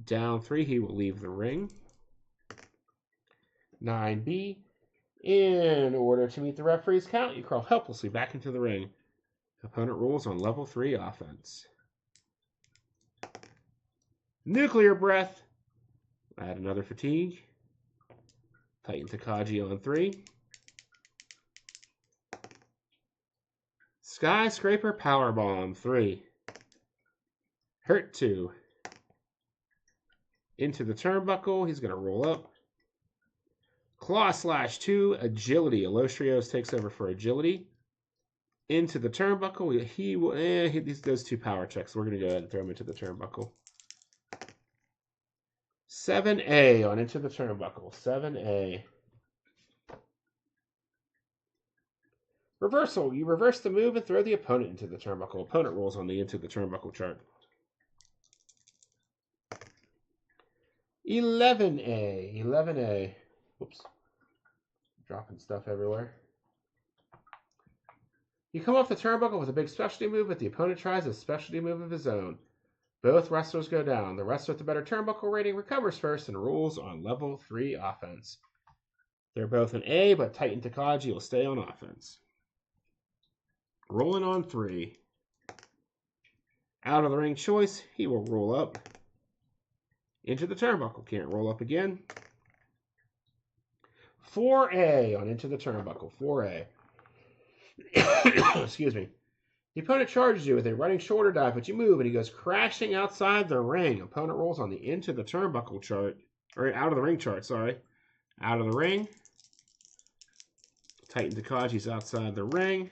Down 3, he will leave the ring. 9B. In order to meet the referee's count, you crawl helplessly back into the ring. Opponent rolls on level 3 offense. Nuclear Breath. Add another fatigue. Titan Tokage on 3. Skyscraper Powerbomb 3. Hurt 2. Into the Turnbuckle. He's going to roll up. Claw Slash 2. Agility. Allostrios takes over for Agility. Into the Turnbuckle. He will. He does 2 power checks. We're going to go ahead and throw him into the Turnbuckle. 7A on Into the Turnbuckle. 7A. Reversal. You reverse the move and throw the opponent into the Turnbuckle. Opponent rolls on the Into the Turnbuckle chart. 11A. 11A. Whoops. Dropping stuff everywhere. You come off the Turnbuckle with a big specialty move, but the opponent tries a specialty move of his own. Both wrestlers go down. The wrestler with the better Turnbuckle rating recovers first and rolls on level 3 offense. They're both an A, but Titan Tokage will stay on offense. Rolling on 3. Out of the ring choice, he will roll up. Into the Turnbuckle, can't roll up again. 4A on Into the Turnbuckle, 4A. Excuse me. The opponent charges you with a running shoulder dive, but you move and he goes crashing outside the ring. Opponent rolls on the Into the Turnbuckle chart, or out of the ring chart, sorry. Out of the ring. Titan Tokage's outside the ring.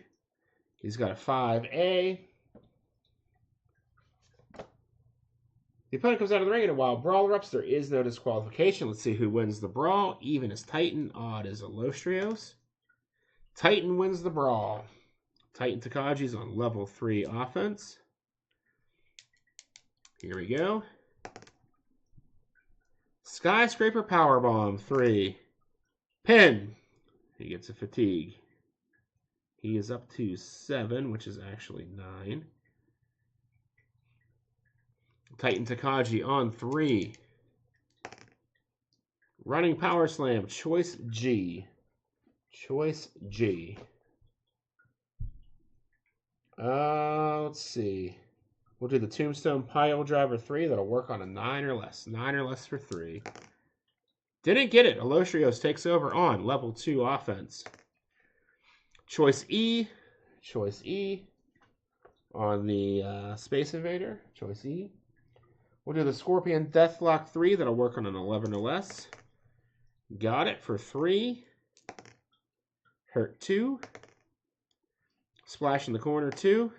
He's got a 5A. The opponent comes out of the ring and a wild brawl erupts. There is no disqualification. Let's see who wins the brawl. Even is Titan, odd is Allostrios. Titan wins the brawl. Titan Tokage's on level 3 offense. Here we go. Skyscraper Powerbomb 3. Pin. He gets a fatigue. He is up to 7, which is actually 9. Titan Tokage on 3. Running Power Slam, choice G. Choice G. Let's see. We'll do the Tombstone Pile Driver 3. That'll work on a 9 or less. 9 or less for 3. Didn't get it. Allostrios takes over on level 2 offense. Choice E. Choice E on the Space Invader. Choice E. We'll do the Scorpion Deathlock 3. That'll work on an 11 or less. Got it for 3. Hurt 2. Splash in the corner 2.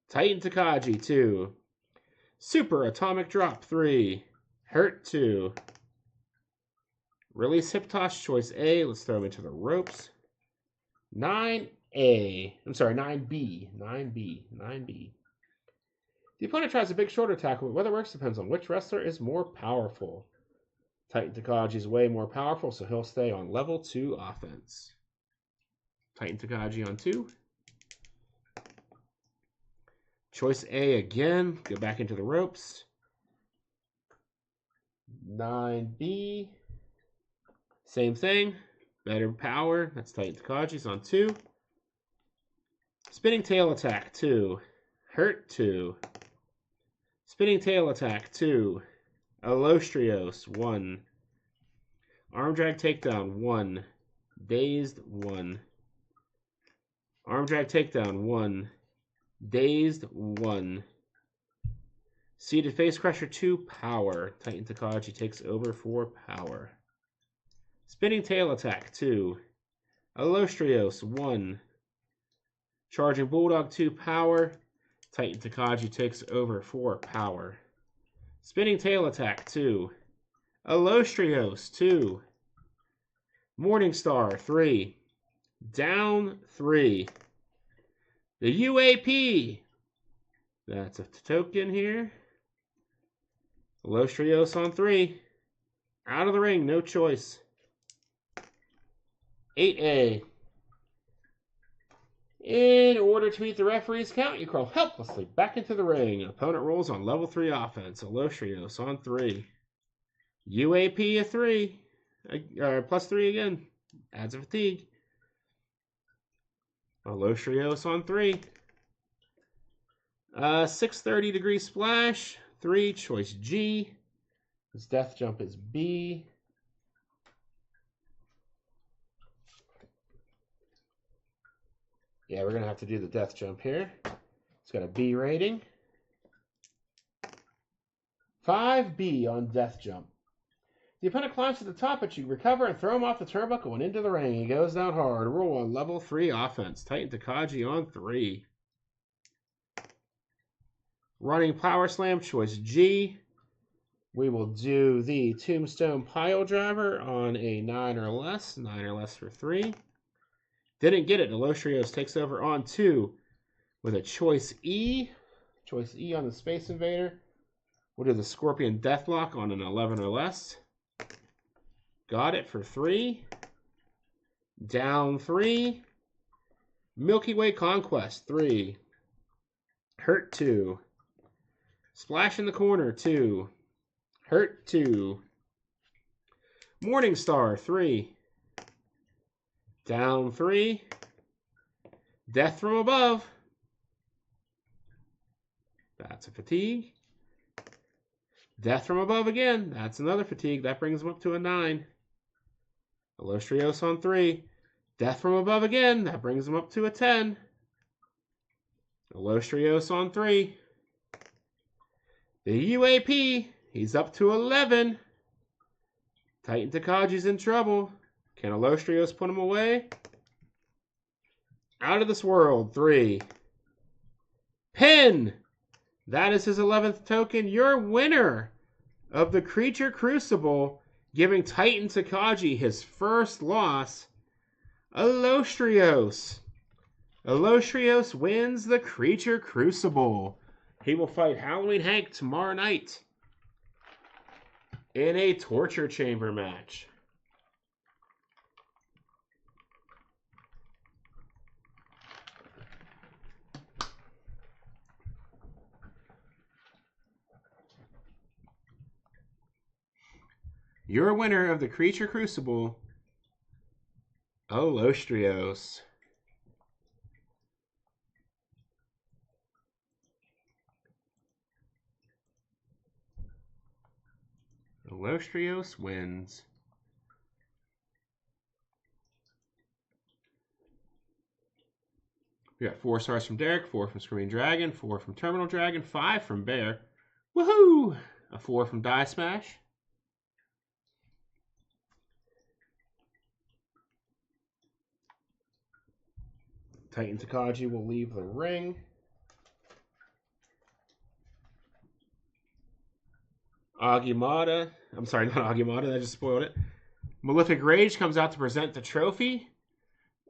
Titan Tokage 2. Super Atomic Drop 3. Hurt 2. Release Hiptosh, choice A. Let's throw him into the ropes. 9A. I'm sorry, 9B. 9B. The opponent tries a big shoulder tackle, but whether it works depends on which wrestler is more powerful. Titan Tokage is way more powerful, so he'll stay on level 2 offense. Titan Tokage on 2. Choice A again. Go back into the ropes. 9B. Same thing. Better power. That's Titan Tokage's on 2. Spinning tail attack 2. Hurt 2. Spinning tail attack 2. Allostrios 1. Arm drag takedown 1. Dazed 1. Arm drag takedown 1. Dazed 1. Seated face crusher 2. Power. Titan Tokage takes over for power. Spinning tail attack 2. Allostrios 1. Charging bulldog 2. Power. Titan Tokage takes over for power. Spinning tail attack 2. Allostrios 2. Morningstar 3. Down 3. The UAP. That's a token here. Allostrios on 3. Out of the ring, no choice. 8A. In order to meet the referee's count, you crawl helplessly back into the ring. Opponent rolls on level 3 offense. Allostrios on 3. UAP a 3. Plus 3 again. Adds a fatigue. Allostrios on 3. 630 degree splash. 3. Choice G. His death jump is B. Yeah, we're going to have to do the death jump here. It's got a B rating. 5B on death jump. The opponent climbs to the top, but you recover and throw him off the turnbuckle and into the ring. He goes down hard. Roll on level 3 offense. Titan Tokage on 3. Running power slam, choice G. We will do the tombstone pile driver on a 9 or less. 9 or less for 3. Didn't get it. Allostrios takes over on 2 with a choice E. Choice E on the Space Invader. We'll do the Scorpion Deathlock on an 11 or less. Got it for 3. Down 3. Milky Way Conquest 3. Hurt 2. Splash in the corner 2. Hurt 2. Morningstar 3. Down 3. Death from above. That's a fatigue. Death from above again. That's another fatigue. That brings him up to a 9. Allostrios on 3. Death from above again. That brings him up to a 10. Allostrios on 3. The UAP. He's up to 11. Titan Tokage's in trouble. Can Allostrios put him away? Out of this world, 3. Pin! That is his 11th token. Your winner of the Creature Crucible, giving Titan Tokage his first loss, Allostrios. Allostrios wins the Creature Crucible. He will fight Halloween Hank tomorrow night in a torture chamber match. Your winner of the Creature Crucible, Allostrios. Allostrios wins. We got 4 stars from Derek, 4 from Screaming Dragon, 4 from Terminal Dragon, 5 from Bear. Woohoo! A 4 from Die Smash. Titan Tokage will leave the ring. Agimata. I'm sorry, not Agimata. I just spoiled it. Malefic Rage comes out to present the trophy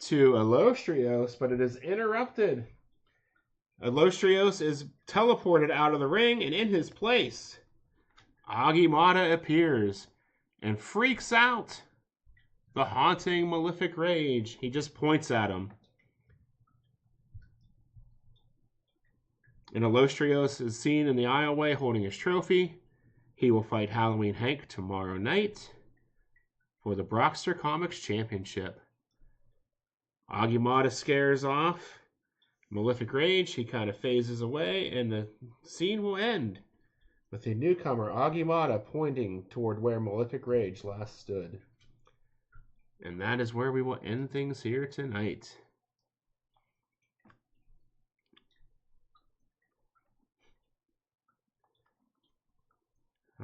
to Allostrios, but it is interrupted. Allostrios is teleported out of the ring, and in his place, Agimata appears and freaks out the haunting Malefic Rage. He just points at him. And Allostrios is seen in the aisleway holding his trophy. He will fight Halloween Hank tomorrow night for the Brockster Comics Championship. Agimata scares off Malefic Rage. He kind of phases away, and the scene will end with the newcomer Agimata pointing toward where Malefic Rage last stood. And that is where we will end things here tonight.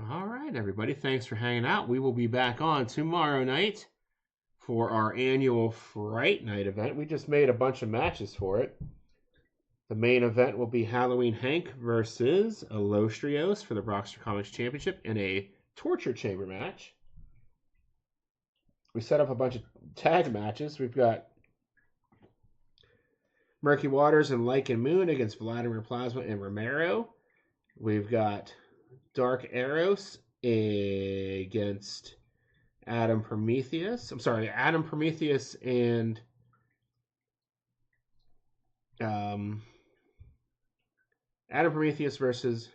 All right, everybody. Thanks for hanging out. We will be back on tomorrow night for our annual Fright Night event. We just made a bunch of matches for it. The main event will be Halloween Hank versus Allostrios for the Brockster Comics Championship in a torture chamber match. We set up a bunch of tag matches. We've got Murky Waters and Lycan Moon against Vladimir Plasma and Romero. We've got Dark Eros against Adam Prometheus. I'm sorry, Adam Prometheus and Adam Prometheus versus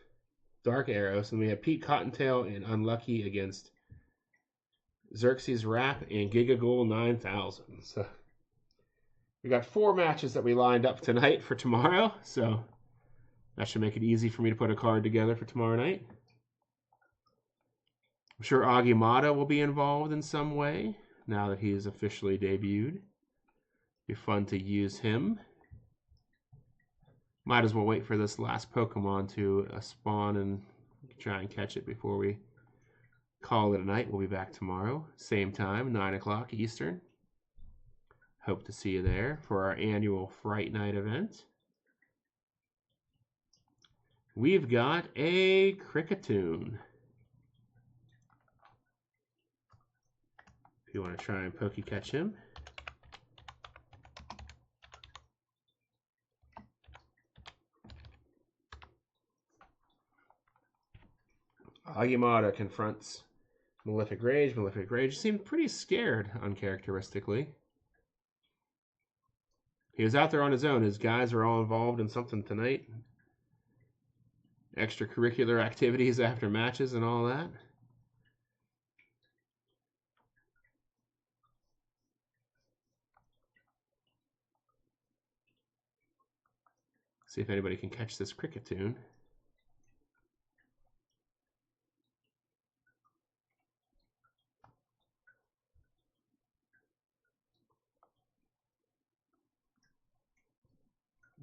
Dark Eros. And we have Pete Cottontail and Unlucky against Xerxes, Rapp, and Gigagool 9000. So we got 4 matches that we lined up tonight for tomorrow. So that should make it easy for me to put a card together for tomorrow night. I'm sure Agimata will be involved in some way now that he is officially debuted. Be fun to use him. Might as well wait for this last Pokemon to spawn and try and catch it before we call it a night. We'll be back tomorrow, same time, 9 o'clock Eastern. Hope to see you there for our annual Fright Night event. We've got a Cricketune. If you want to try and Poke-catch him. Agimata confronts Malefic Rage. Malefic Rage seemed pretty scared, uncharacteristically. He was out there on his own. His guys are all involved in something tonight. Extracurricular activities after matches and all that. See if anybody can catch this Cricketune.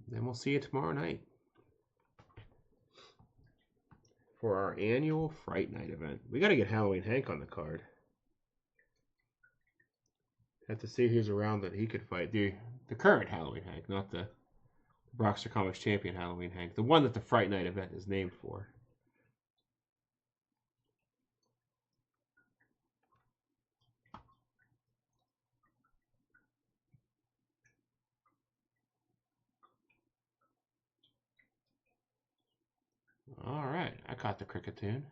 Then we'll see you tomorrow night for our annual Fright Night event. We got to get Halloween Hank on the card. Have to see who's around that he could fight. The current Halloween Hank, not the Brockster Comics champion Halloween Hank. The one that the Fright Night event is named for. All right, I caught the Cricketune.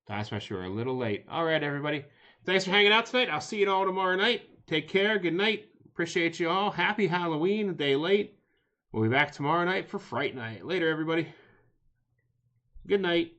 Die Smash, you were a little late. All right, everybody. Thanks for hanging out tonight. I'll see you all tomorrow night. Take care. Good night. Appreciate you all. Happy Halloween, a day late. We'll be back tomorrow night for Fright Night. Later, everybody. Good night.